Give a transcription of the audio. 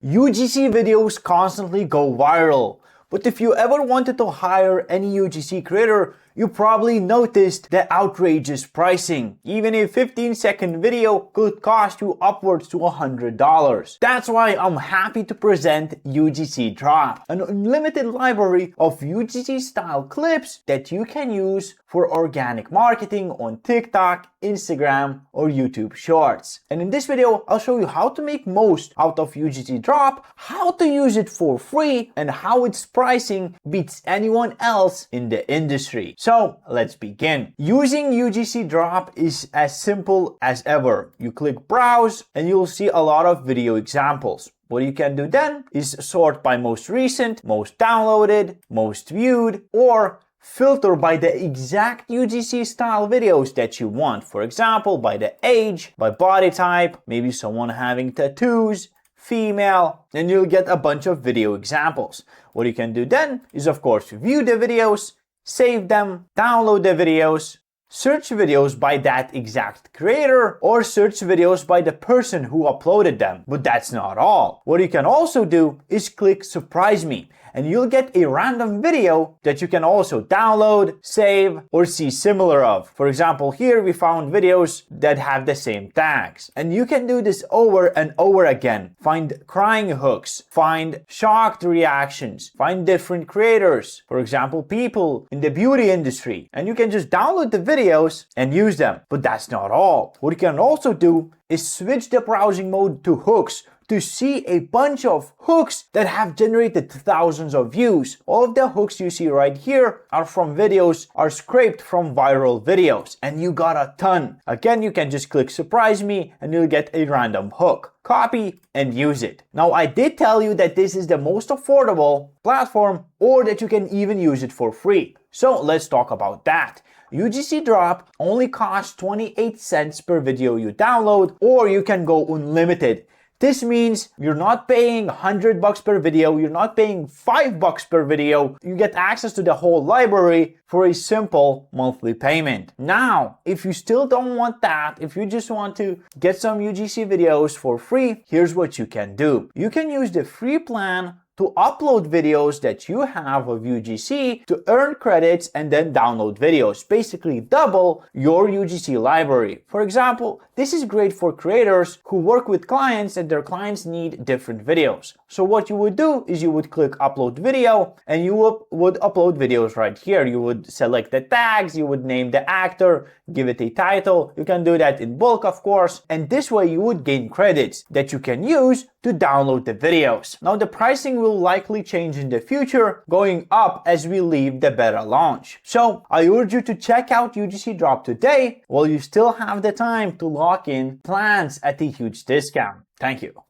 UGC videos constantly go viral, but if you ever wanted to hire any UGC creator, you probably noticed the outrageous pricing. Even a 15-second video could cost you upwards to $100. That's why I'm happy to present UGCdrop, an unlimited library of UGC style clips that you can use for organic marketing on TikTok, Instagram, or YouTube Shorts. And in this video, I'll show you how to make most out of UGCdrop, how to use it for free, and how its pricing beats anyone else in the industry. So let's begin. Using UGCdrop is as simple as ever. You click browse and you'll see a lot of video examples. What you can do then is sort by most recent, most downloaded, most viewed, or filter by the exact UGC style videos that you want. For example, by the age, by body type, maybe someone having tattoos, female, and you'll get a bunch of video examples. What you can do then is, of course, view the videos, save them, download the videos, search videos by that exact creator, or search videos by the person who uploaded them. But that's not all. What you can also do is click Surprise Me, and you'll get a random video that you can also download, save, or see similar of. For example, here we found videos that have the same tags. And you can do this over and over again. Find crying hooks, find shocked reactions, find different creators. For example, people in the beauty industry. And you can just download the videos and use them. But that's not all. What you can also do is switch the browsing mode to hooks to see a bunch of hooks that have generated thousands of views. All of the hooks you see right here are from videos, are scraped from viral videos, and you got a ton. Again, you can just click Surprise Me and you'll get a random hook. Copy and use it. Now, I did tell you that this is the most affordable platform, or that you can even use it for free. So let's talk about that. UGCdrop only costs 28 cents per video you download, or you can go unlimited. This means you're not paying $100 per video, you're not paying $5 per video. You get access to the whole library for a simple monthly payment. Now, if you still don't want that, if you just want to get some UGC videos for free, here's what you can do. You can use the free plan to upload videos that you have of UGC to earn credits and then download videos. Basically double your UGC library. For example, this is great for creators who work with clients and their clients need different videos. So what you would do is you would click upload video and you would upload videos right here. You would select the tags, you would name the actor, give it a title. You can do that in bulk, of course. And this way you would gain credits that you can use to download the videos. Now the pricing will likely change in the future, going up as we leave the beta launch. So I urge you to check out UGCdrop today while you still have the time to lock in plans at a huge discount. Thank you.